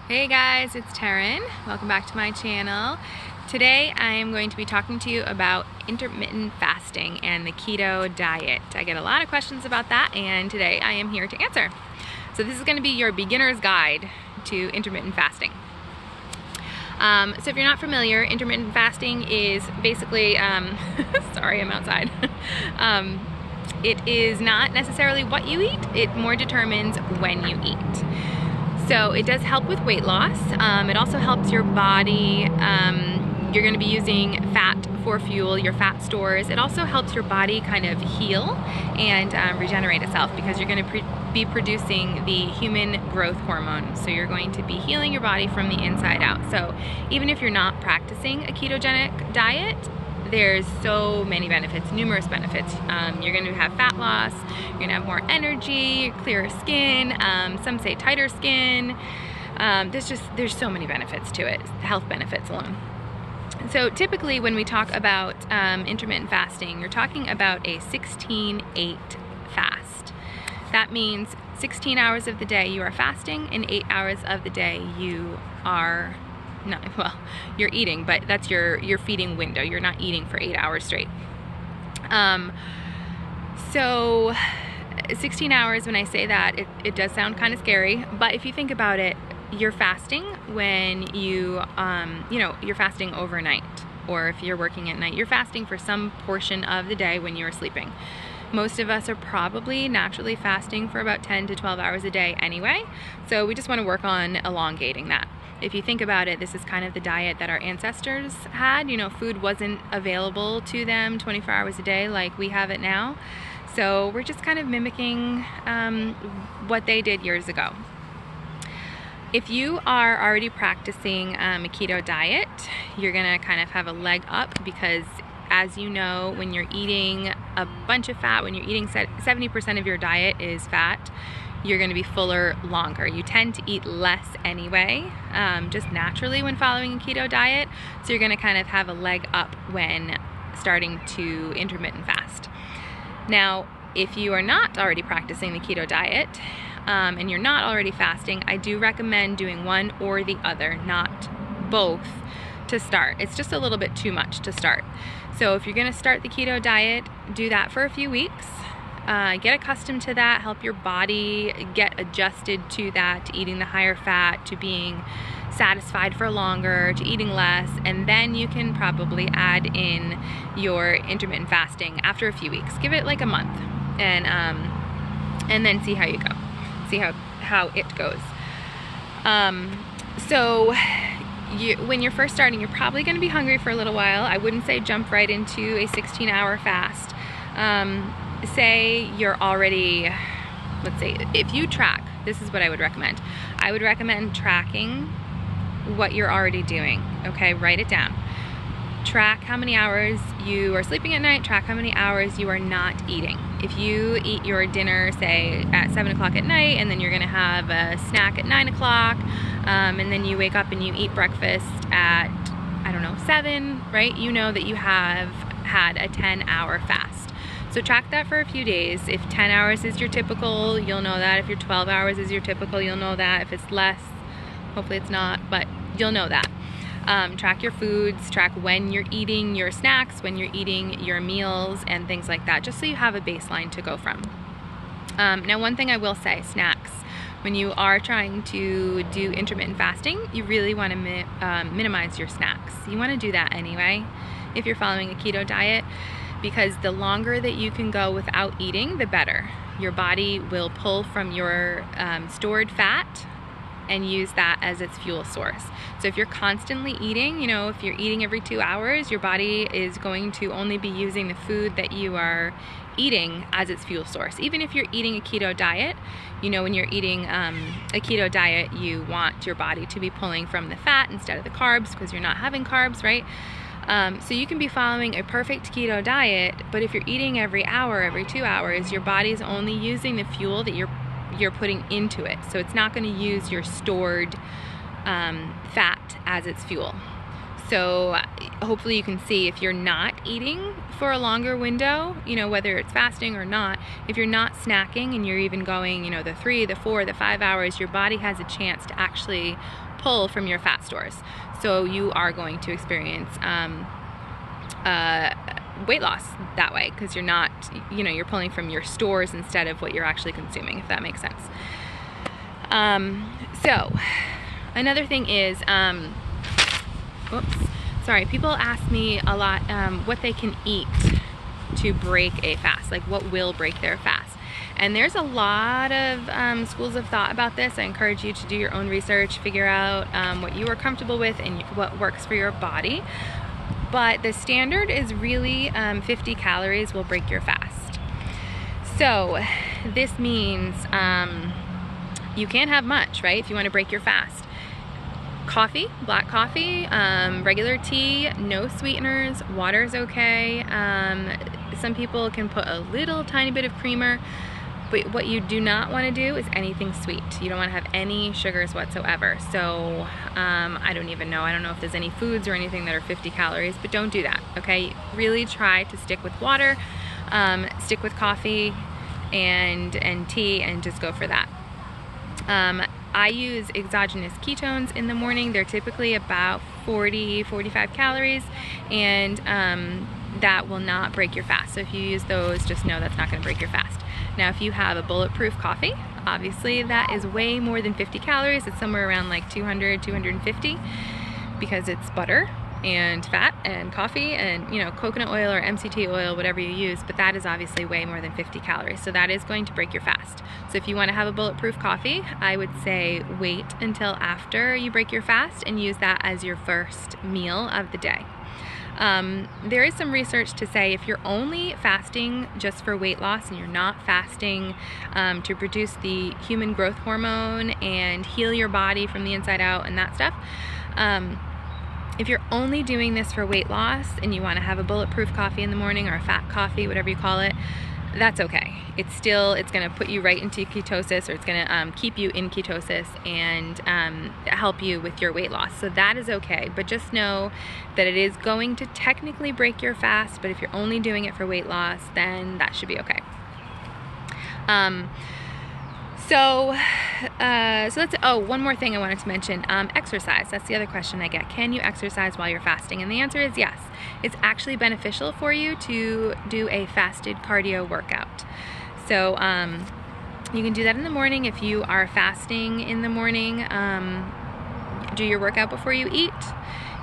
Hey guys, it's Taryn. Welcome back to my channel. Today I am going to be talking to you about intermittent fasting and the keto diet. I get a lot of questions about that, and today I am here to answer. So this is going to be your beginner's guide to intermittent fasting. So if you're not familiar, intermittent fasting is basically, sorry, I'm outside. It is not necessarily what you eat, it more determines when you eat. So it does help with weight loss. It also helps your body. You're going to be using fat for fuel, your fat stores. It also helps your body kind of heal and regenerate itself, because you're going to be producing the human growth hormone. So you're going to be healing your body from the inside out. So even if you're not practicing a ketogenic diet, there's so many benefits, numerous benefits. You're going to have fat loss, you're going to have more energy, clearer skin, some say tighter skin. There's so many benefits to it, health benefits alone. So typically when we talk about intermittent fasting, you're talking about a 16-8 fast. That means 16 hours of the day you are fasting and 8 hours of the day you are you're eating, but that's your feeding window. You're not eating for 8 hours straight. So 16 hours, when I say that, it does sound kind of scary, but if you think about it, you're fasting when you're fasting overnight, or if you're working at night, you're fasting for some portion of the day when you're sleeping. Most of us are probably naturally fasting for about 10 to 12 hours a day anyway, so we just want to work on elongating that. If you think about it, this is kind of the diet that our ancestors had. Food wasn't available to them 24 hours a day like we have it now. So we're just kind of mimicking what they did years ago. If you are already practicing a keto diet, you're gonna kind of have a leg up, because as you know, when you're eating a bunch of fat, when you're eating 70% of your diet is fat, you're going to be fuller longer. You tend to eat less anyway, just naturally when following a keto diet. So you're going to kind of have a leg up when starting to intermittent fast. Now, if you are not already practicing the keto diet and you're not already fasting, I do recommend doing one or the other, not both, to start. It's just a little bit too much to start. So if you're going to start the keto diet, do that for a few weeks. Get accustomed to that, help your body get adjusted to that, to eating the higher fat, to being satisfied for longer, to eating less, and then you can probably add in your intermittent fasting after a few weeks. Give it like a month, and then see how you go, see how it goes. When you're first starting, you're probably going to be hungry for a little while. I wouldn't say jump right into a 16-hour fast. Say you're already, let's say, if you track, this is what I would recommend. I would recommend tracking what you're already doing, okay? Write it down. Track how many hours you are sleeping at night, track how many hours you are not eating. If you eat your dinner, say, at 7 o'clock at night, and then you're gonna have a snack at 9 o'clock, and then you wake up and you eat breakfast at, 7, right? You know that you have had a 10-hour fast. So track that for a few days. If 10 hours is your typical, you'll know that. If your 12 hours is your typical, you'll know that. If it's less, hopefully it's not, but you'll know that. Track your foods, track when you're eating your snacks, when you're eating your meals, and things like that, just so you have a baseline to go from. Now, one thing I will say, snacks. When you are trying to do intermittent fasting, you really want to minimize your snacks. You want to do that anyway if you're following a keto diet, because the longer that you can go without eating, the better. Your body will pull from your stored fat and use that as its fuel source. So if you're constantly eating, if you're eating every 2 hours, your body is going to only be using the food that you are eating as its fuel source. Even if you're eating a keto diet, when you're eating a keto diet, you want your body to be pulling from the fat instead of the carbs, because you're not having carbs, right? So you can be following a perfect keto diet, but if you're eating every hour, every 2 hours, your body's only using the fuel that you're putting into it. So it's not going to use your stored fat as its fuel. So hopefully you can see if you're not eating for a longer window, you know, whether it's fasting or not, if you're not snacking and you're even going, you know, the 3, the 4, the 5 hours, your body has a chance to actually pull from your fat stores. So you are going to experience weight loss that way, because you're not, you know, you're pulling from your stores instead of what you're actually consuming, if that makes sense. So another thing is, people ask me a lot what they can eat to break a fast, like what will break their fast. And there's a lot of schools of thought about this. I encourage you to do your own research, figure out what you are comfortable with and what works for your body. But the standard is really 50 calories will break your fast. So this means you can't have much, right, if you want to break your fast. Coffee, black coffee, regular tea, no sweeteners, water is okay. Some people can put a little tiny bit of creamer, but what you do not want to do is anything sweet. You don't want to have any sugars whatsoever. So I don't know if there's any foods or anything that are 50 calories, but don't do that, okay? Really try to stick with water, stick with coffee and tea, and just go for that. I use exogenous ketones in the morning. They're typically about 40-45 calories, and that will not break your fast. So if you use those, just know that's not going to break your fast. Now, if you have a bulletproof coffee, obviously that is way more than 50 calories. It's somewhere around like 200, 250, because it's butter and fat and coffee and, you know, coconut oil or MCT oil, whatever you use, but that is obviously way more than 50 calories. So that is going to break your fast. So if you want to have a bulletproof coffee, I would say wait until after you break your fast and use that as your first meal of the day. There is some research to say if you're only fasting just for weight loss and you're not fasting to produce the human growth hormone and heal your body from the inside out and that stuff, if you're only doing this for weight loss and you want to have a bulletproof coffee in the morning or a fat coffee, whatever you call it, that's okay. It's going to put you right into ketosis, or it's going to keep you in ketosis and help you with your weight loss. So that is okay, but just know that it is going to technically break your fast, but if you're only doing it for weight loss, then that should be okay. So that's, one more thing I wanted to mention, exercise. That's the other question I get. Can you exercise while you're fasting? And the answer is yes. It's actually beneficial for you to do a fasted cardio workout. So you can do that in the morning. If you are fasting in the morning, do your workout before you eat.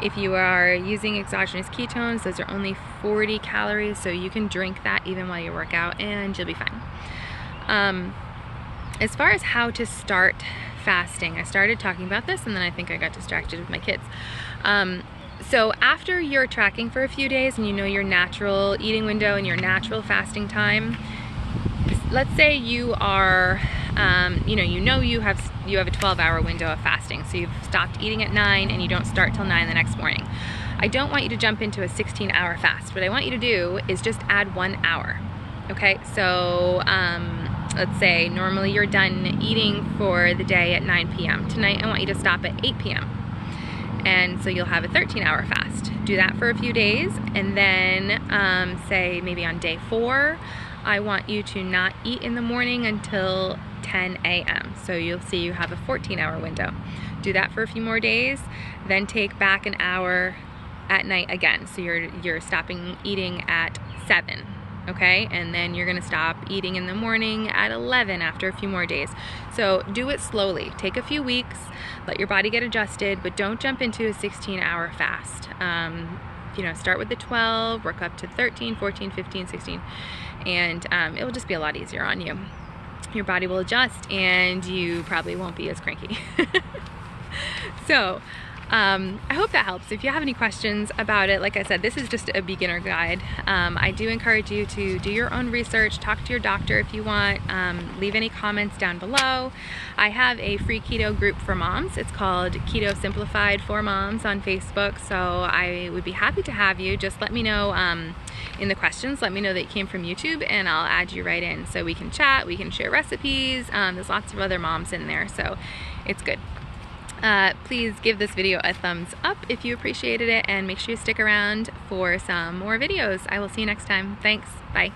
If you are using exogenous ketones, those are only 40 calories, so you can drink that even while you work out and you'll be fine. As far as how to start fasting, I started talking about this and then I think I got distracted with my kids. So after you're tracking for a few days and you know your natural eating window and your natural fasting time, let's say you are, you have a 12-hour window of fasting. So you've stopped eating at 9 and you don't start till 9 the next morning. I don't want you to jump into a 16-hour fast. What I want you to do is just add 1 hour. Okay, so let's say normally you're done eating for the day at 9 p.m. Tonight I want you to stop at 8 p.m. And so you'll have a 13-hour fast. Do that for a few days, and then say maybe on day 4, I want you to not eat in the morning until 10 a.m. So you'll see you have a 14-hour window. Do that for a few more days, then take back an hour at night again. So you're stopping eating at 7. Okay, and then you're gonna stop eating in the morning at 11 after a few more days. So do it slowly. Take a few weeks, let your body get adjusted, but don't jump into a 16-hour fast. Start with the 12, work up to 13, 14, 15, 16, and it will just be a lot easier on you. Your body will adjust and you probably won't be as cranky. So I hope that helps. If you have any questions about it, like I said, this is just a beginner guide. I do encourage you to do your own research, talk to your doctor if you want, leave any comments down below. I have a free keto group for moms. It's called Keto Simplified for Moms on Facebook, so I would be happy to have you. Just let me know in the questions, let me know that you came from YouTube and I'll add you right in so we can chat, we can share recipes. There's lots of other moms in there, so it's good. Please give this video a thumbs up if you appreciated it, and make sure you stick around for some more videos. I will see you next time. Thanks. Bye.